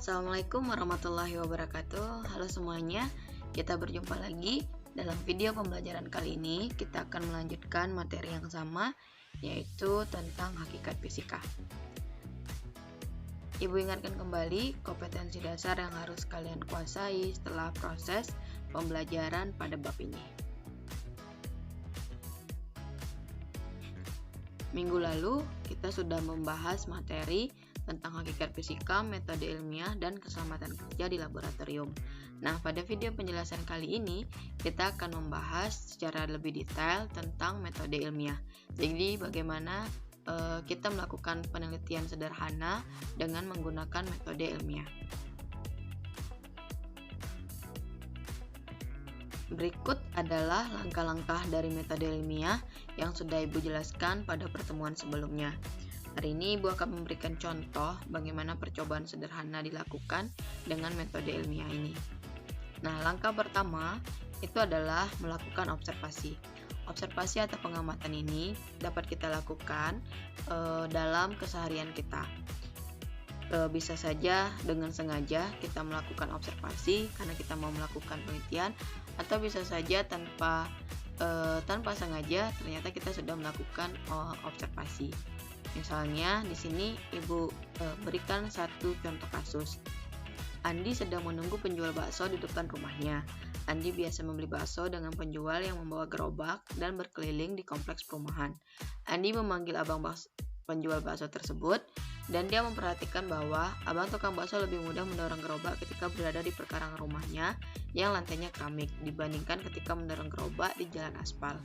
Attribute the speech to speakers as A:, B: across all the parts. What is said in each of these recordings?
A: Assalamualaikum warahmatullahi wabarakatuh. Halo semuanya, kita berjumpa lagi. Dalam video pembelajaran kali ini, kita akan melanjutkan materi yang sama, yaitu tentang hakikat fisika. Ibu ingatkan kembali kompetensi dasar yang harus kalian kuasai setelah proses pembelajaran pada bab ini. Minggu lalu, kita sudah membahas materi tentang hakikat fisika, metode ilmiah, dan keselamatan kerja di laboratorium. Nah, pada video penjelasan kali ini, kita akan membahas secara lebih detail tentang metode ilmiah. Jadi, bagaimana kita melakukan penelitian sederhana dengan menggunakan metode ilmiah. Berikut adalah langkah-langkah dari metode ilmiah yang sudah Ibu jelaskan pada pertemuan sebelumnya. Hari ini Ibu akan memberikan contoh bagaimana percobaan sederhana dilakukan dengan metode ilmiah ini. Nah, langkah pertama itu adalah melakukan observasi. Observasi atau pengamatan ini dapat kita lakukan dalam keseharian kita. Bisa saja dengan sengaja kita melakukan observasi karena kita mau melakukan penelitian, atau bisa saja tanpa sengaja ternyata kita sudah melakukan observasi. Misalnya di sini Ibu berikan satu contoh kasus. Andi sedang menunggu penjual bakso di depan rumahnya. Andi biasa membeli bakso dengan penjual yang membawa gerobak dan berkeliling di kompleks perumahan. Andi memanggil penjual bakso tersebut, dan dia memperhatikan bahwa abang tukang bakso lebih mudah mendorong gerobak ketika berada di perkarangan rumahnya yang lantainya keramik dibandingkan ketika mendorong gerobak di jalan aspal.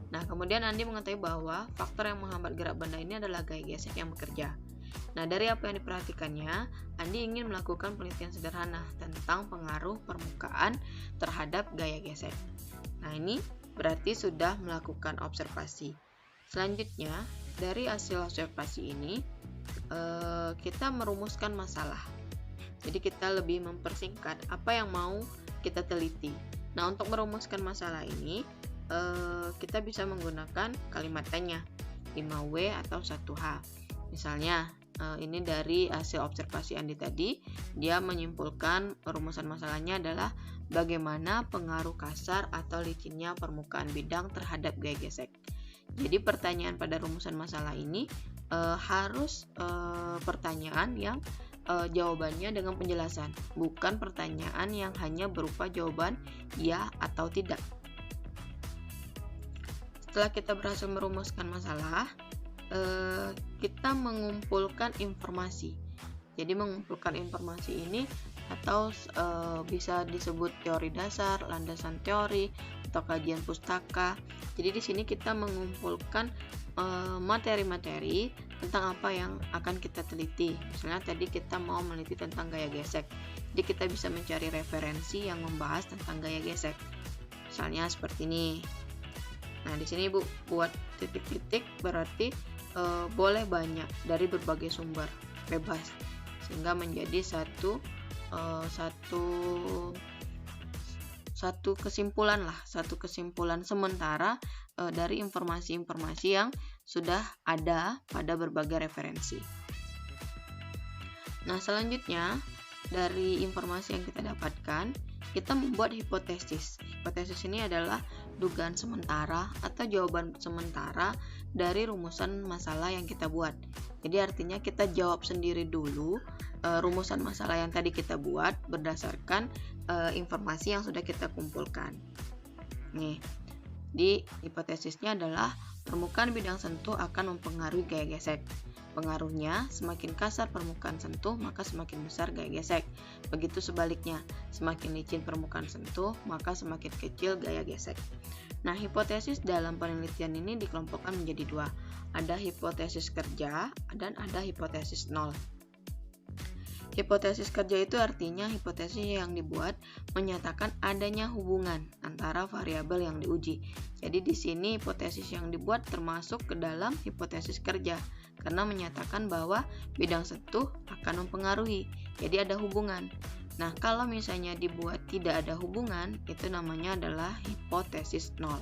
A: Nah, kemudian Andi mengetahui bahwa faktor yang menghambat gerak benda ini adalah gaya gesek yang bekerja. Nah, dari apa yang diperhatikannya, Andi ingin melakukan penelitian sederhana tentang pengaruh permukaan terhadap gaya gesek. Nah, ini berarti sudah melakukan observasi. Selanjutnya, dari hasil observasi ini, kita merumuskan masalah. Jadi, kita lebih mempersingkat apa yang mau kita teliti. Nah, untuk merumuskan masalah ini, kita bisa menggunakan kalimat tanya 5W atau 1H. Misalnya, ini dari hasil observasi Andi tadi, dia menyimpulkan rumusan masalahnya adalah bagaimana pengaruh kasar atau licinnya permukaan bidang terhadap gaya gesek. Jadi pertanyaan pada rumusan masalah ini harus pertanyaan yang jawabannya dengan penjelasan, bukan pertanyaan yang hanya berupa jawaban ya atau tidak. Setelah kita berhasil merumuskan masalah, kita mengumpulkan informasi. Jadi mengumpulkan informasi ini atau bisa disebut teori dasar, landasan teori, atau kajian pustaka. Jadi di sini kita mengumpulkan materi-materi tentang apa yang akan kita teliti. Misalnya tadi kita mau meneliti tentang gaya gesek. Jadi kita bisa mencari referensi yang membahas tentang gaya gesek. Misalnya seperti ini. Nah, di sini Ibu buat titik-titik berarti boleh banyak dari berbagai sumber, bebas, sehingga menjadi satu kesimpulan sementara dari informasi-informasi yang sudah ada pada berbagai referensi. Nah, selanjutnya dari informasi yang kita dapatkan, kita membuat hipotesis. Hipotesis ini adalah dugaan sementara atau jawaban sementara dari rumusan masalah yang kita buat. Jadi artinya kita jawab sendiri dulu rumusan masalah yang tadi kita buat berdasarkan informasi yang sudah kita kumpulkan. Nih, di hipotesisnya adalah permukaan bidang sentuh akan mempengaruhi gaya gesek. Pengaruhnya, semakin kasar permukaan sentuh, maka semakin besar gaya gesek. Begitu sebaliknya, semakin licin permukaan sentuh, maka semakin kecil gaya gesek. Nah, hipotesis dalam penelitian ini dikelompokkan menjadi dua. Ada hipotesis kerja dan ada hipotesis nol. Hipotesis kerja itu artinya hipotesis yang dibuat menyatakan adanya hubungan antara variabel yang diuji. Jadi di sini hipotesis yang dibuat termasuk ke dalam hipotesis kerja karena menyatakan bahwa bidang sentuh akan mempengaruhi. Jadi ada hubungan. Nah, kalau misalnya dibuat tidak ada hubungan, itu namanya adalah hipotesis nol.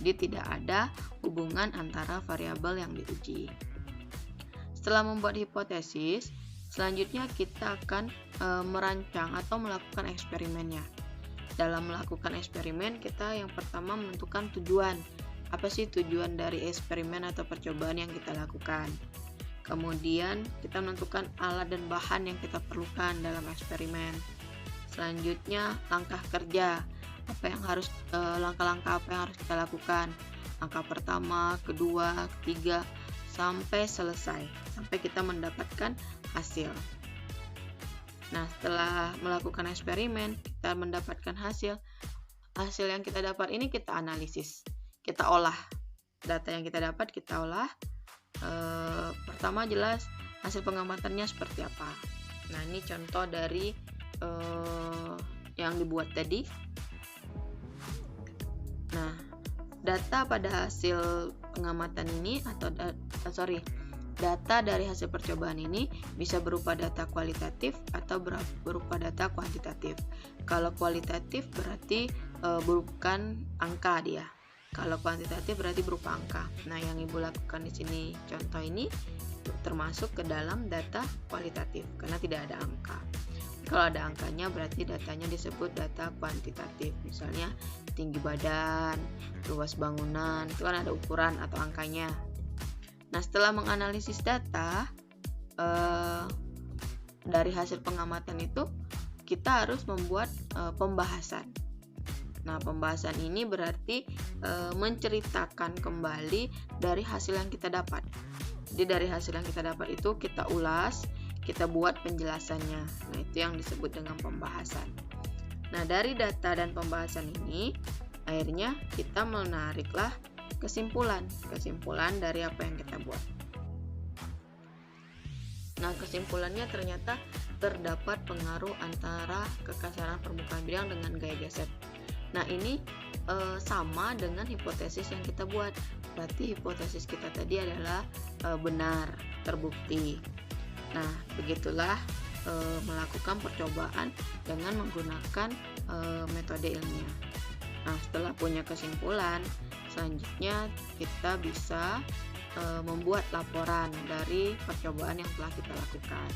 A: Jadi tidak ada hubungan antara variabel yang diuji. Setelah membuat hipotesis, selanjutnya kita akan merancang atau melakukan eksperimennya. Dalam melakukan eksperimen, kita yang pertama menentukan tujuan. Apa sih tujuan dari eksperimen atau percobaan yang kita lakukan? Kemudian kita menentukan alat dan bahan yang kita perlukan dalam eksperimen. Selanjutnya langkah kerja. Langkah-langkah apa yang harus kita lakukan? Langkah pertama, kedua, ketiga, sampai selesai, sampai kita mendapatkan hasil. Nah, setelah melakukan eksperimen, kita mendapatkan hasil yang kita dapat ini kita analisis, kita olah. Data yang kita dapat kita olah. Pertama jelas hasil pengamatannya seperti apa. Nah, ini contoh dari yang dibuat tadi. Nah, data pada hasil pengamatan ini data dari hasil percobaan ini bisa berupa data kualitatif atau berupa data kuantitatif. Kalau kualitatif berarti bukan angka dia. Kalau kuantitatif berarti berupa angka. Nah, yang Ibu lakukan di sini contoh ini termasuk ke dalam data kualitatif karena tidak ada angka. Kalau ada angkanya berarti datanya disebut data kuantitatif. Misalnya tinggi badan, luas bangunan, itu kan ada ukuran atau angkanya. Nah, setelah menganalisis data dari hasil pengamatan itu, kita harus membuat pembahasan. Nah, pembahasan ini berarti menceritakan kembali dari hasil yang kita dapat. Jadi dari hasil yang kita dapat itu kita ulas, kita buat penjelasannya. Nah, itu yang disebut dengan pembahasan. Nah, dari data dan pembahasan ini, akhirnya kita menariklah kesimpulan dari apa yang kita buat. Nah, kesimpulannya ternyata terdapat pengaruh antara kekasaran permukaan bidang dengan gaya geser. Nah, ini sama dengan hipotesis yang kita buat. Berarti hipotesis kita tadi adalah benar, terbukti. Nah, begitulah melakukan percobaan dengan menggunakan metode ilmiah. Nah, setelah punya kesimpulan, selanjutnya kita bisa membuat laporan dari percobaan yang telah kita lakukan.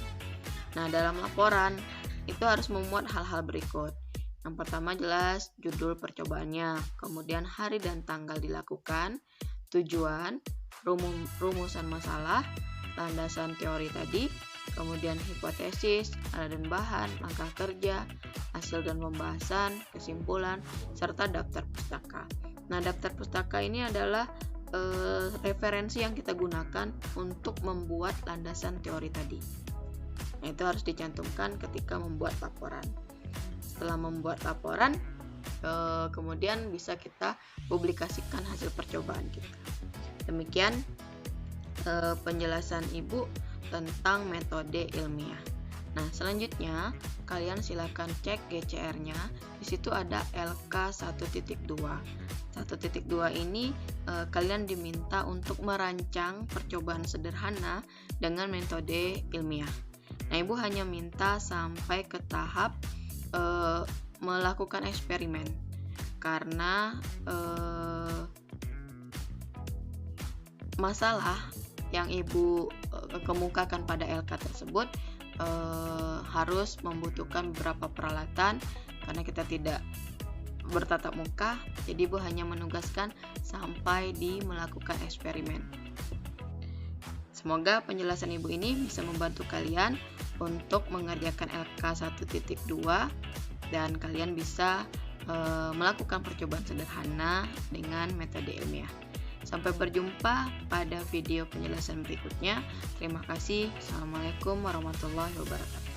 A: Nah, dalam laporan itu harus memuat hal-hal berikut. Yang pertama jelas judul percobaannya, kemudian hari dan tanggal dilakukan, tujuan, rumusan masalah, landasan teori tadi, kemudian hipotesis, alat dan bahan, langkah kerja, hasil dan pembahasan, kesimpulan, serta daftar pustaka. Nah, daftar pustaka ini adalah referensi yang kita gunakan untuk membuat landasan teori tadi. Nah, itu harus dicantumkan ketika membuat laporan. Setelah membuat laporan, kemudian bisa kita publikasikan hasil percobaan kita. Demikian penjelasan Ibu tentang metode ilmiah. Nah, selanjutnya kalian silakan cek GCR-nya. Di situ ada LK 1.2. 1.2 ini kalian diminta untuk merancang percobaan sederhana dengan metode ilmiah. Nah, Ibu hanya minta sampai ke tahap melakukan eksperimen. Karena masalah yang Ibu kemukakan pada LK tersebut harus membutuhkan beberapa peralatan karena kita tidak bertatap muka, jadi Ibu hanya menugaskan sampai di melakukan eksperimen. Semoga penjelasan Ibu ini bisa membantu kalian untuk mengerjakan LK 1.2 dan kalian bisa melakukan percobaan sederhana dengan metode ilmiah. Sampai berjumpa pada video penjelasan berikutnya. Terima kasih. Assalamualaikum warahmatullahi wabarakatuh.